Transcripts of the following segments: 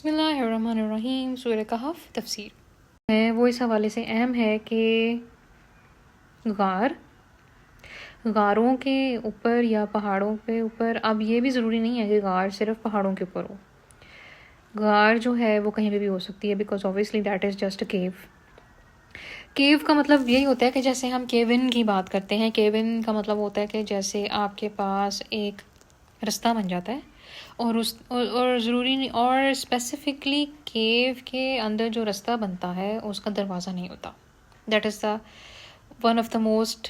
بسم اللہ الرحمن الرحیم. سورہ کہف تفسیر ہے وہ اس حوالے سے اہم ہے کہ غاروں کے اوپر یا پہاڑوں کے اوپر، اب یہ بھی ضروری نہیں ہے کہ غار صرف پہاڑوں کے اوپر ہو. غار جو ہے وہ کہیں پہ بھی ہو سکتی ہے، because obviously that is just a cave. کیو کا مطلب یہی ہوتا ہے کہ جیسے ہم کیون کی بات کرتے ہیں، کیون کا مطلب ہوتا ہے کہ جیسے آپ کے پاس ایک رستہ بن جاتا ہے اور ضروری نہیں، اور اسپیسیفکلی کیو کے اندر جو رستہ بنتا ہے اس کا دروازہ نہیں ہوتا. That is the one of the most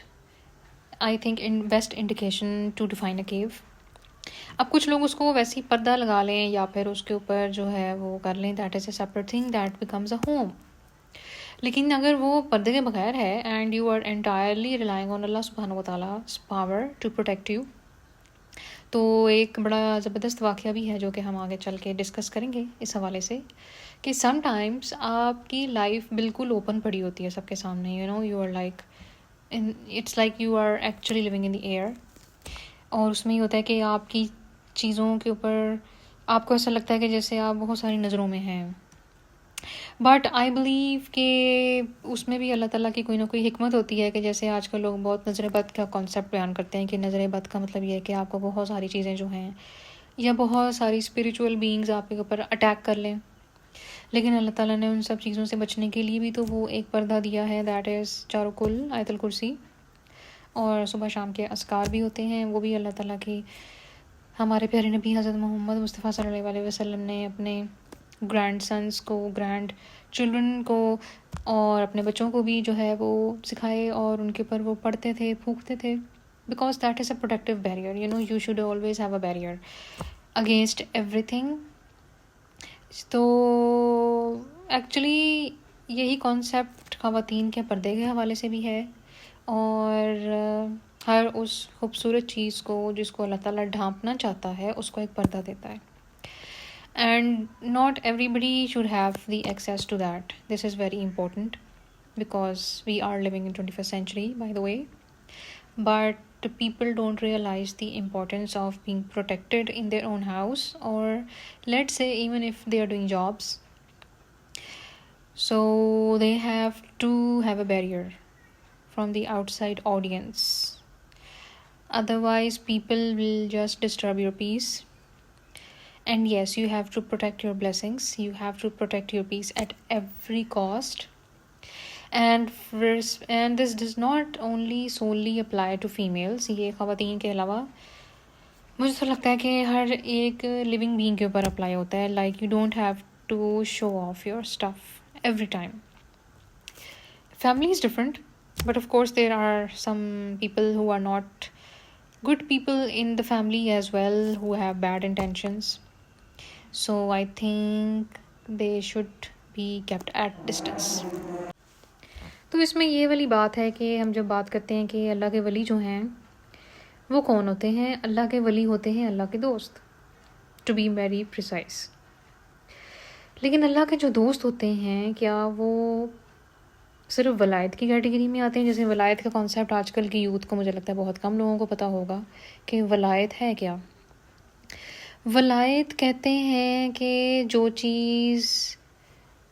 I think best indication to define a cue. اب کچھ لوگ اس کو ویسے ہی پردہ لگا لیں یا پھر اس کے اوپر جو ہے وہ کر لیں، that is a separate thing that becomes a home. لیکن اگر وہ پردے کے بغیر ہے and you are entirely relying on Allah سبحانہ و تعالیٰ پاور ٹو پروٹیکٹ یو، تو ایک بڑا زبردست واقعہ بھی ہے جو کہ ہم آگے چل کے ڈسکس کریں گے اس حوالے سے، کہ سم ٹائمس آپ کی لائف بالکل اوپن پڑی ہوتی ہے سب کے سامنے. You are like it's like you are actually living in the air, اور اس میں یہ ہوتا ہے کہ آپ کی چیزوں کے اوپر آپ کو ایسا لگتا ہے کہ جیسے آپ بہت ساری نظروں میں ہیں. بٹ آئی بلیو کہ اس میں بھی اللہ تعالیٰ کی کوئی نہ کوئی حکمت ہوتی ہے، کہ جیسے آج کل لوگ بہت نظر بد کا کانسیپٹ بیان کرتے ہیں کہ نظر بد کا مطلب یہ ہے کہ آپ کو بہت ساری چیزیں جو ہیں یا بہت ساری اسپریچول بینگز آپ کے اوپر اٹیک کر لیں. لیکن اللہ تعالیٰ نے ان سب چیزوں سے بچنے کے لیے بھی تو وہ ایک پردہ دیا ہے، دیٹ از چاروں کل آیت الکرسی، اور صبح شام کے اذکار بھی ہوتے ہیں، وہ بھی اللہ تعالیٰ کی ہمارے پیارے نبی حضرت محمد مصطفیٰ صلی اللہ علیہ وسلم نے اپنے گرینڈ سنس کو، گرینڈ چلڈرن کو اور اپنے بچوں کو بھی جو ہے وہ سکھائے اور ان کے اوپر وہ پڑھتے تھے، پھونکتے تھے، because that is a protective barrier. You should always have a barrier against every thing. تو ایکچولی یہی کانسیپٹ خواتین کے پردے کے حوالے سے بھی ہے، اور ہر اس خوبصورت چیز کو جس کو اللہ تعالیٰ ڈھانپنا چاہتا ہے اس کو ایک پردہ دیتا ہے. And not everybody should have the access to that. This is very important because we are living in 21st century, by the way. But people don't realize the importance of being protected in their own house, or let's say even if they are doing jobs. So they have to have a barrier from the outside audience. Otherwise, people will just disturb your peace. And yes, you have to protect your blessings. You have to protect your peace at every cost. And this does not only solely apply to females. یہ خواتین کے علاوہ مجھے تو لگتا ہے کہ ہر ایک living being کے اوپر اپلائی ہوتا ہے. Like you don't have to show off your stuff every time. Family is different, but of course there are some people who are not good people in the family as well, who have bad intentions. So I think they should be kept at distance. تو اس میں یہ والی بات ہے کہ ہم جب بات کرتے ہیں کہ اللہ کے ولی جو ہیں وہ کون ہوتے ہیں، اللہ کے ولی ہوتے ہیں اللہ کے دوست، to be very precise. لیکن اللہ کے جو دوست ہوتے ہیں کیا وہ صرف ولایت کی کیٹیگری میں آتے ہیں؟ جیسے ولایت کا کانسیپٹ آج کل کی یوتھ کو مجھے لگتا ہے بہت کم لوگوں کو پتہ ہوگا کہ ولایت ہے کیا. ولایت کہتے ہیں کہ جو چیز،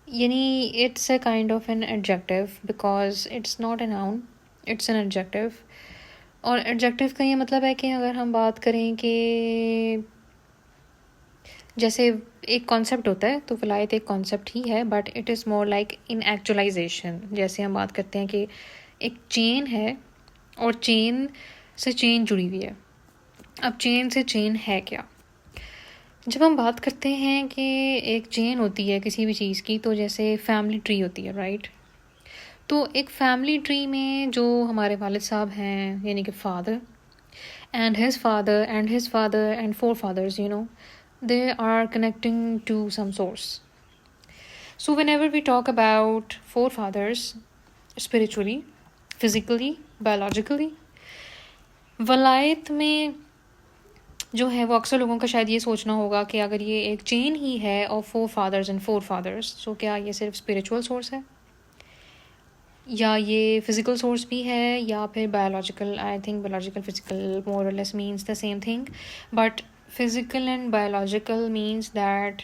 یعنی it's a kind of an adjective, because it's not a noun, it's an adjective. اور ایڈجیکٹیو کا یہ مطلب ہے کہ اگر ہم بات کریں کہ جیسے ایک کانسیپٹ ہوتا ہے تو ولایت ایک کانسیپٹ ہی ہے، but it is more like in actualisation. جیسے ہم بات کرتے ہیں کہ ایک چین ہے اور چین سے چین جڑی ہوئی ہے. اب چین سے چین ہے کیا؟ جب ہم بات کرتے ہیں کہ ایک چین ہوتی ہے کسی بھی چیز کی، تو جیسے فیملی ٹری ہوتی ہے، رائٹ؟ تو ایک فیملی ٹری میں جو ہمارے والد صاحب ہیں، یعنی کہ father and his father and his father and four fathers, they are connecting to some source. So whenever we talk about forefathers, spiritually, physically, biologically, ولایت میں جو ہے وہ اکثر لوگوں کا شاید یہ سوچنا ہوگا کہ اگر یہ ایک چین ہی ہے of four fathers and four fathers، so کیا یہ صرف spiritual source ہے یا یہ physical source بھی ہے یا پھر biological. I think biological physical more or less means the same thing, but physical and biological means that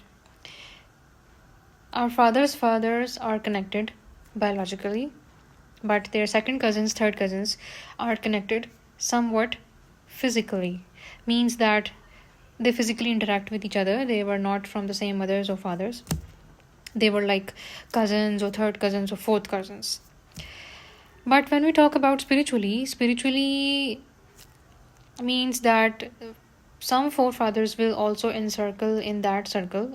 Our fathers are connected biologically, but their second cousins, third cousins are connected somewhat physically. Means that they physically interact with each other. They were not from the same mothers or fathers. They were like cousins or third cousins or fourth cousins. But when we talk about spiritually means that some forefathers will also encircle in that circle.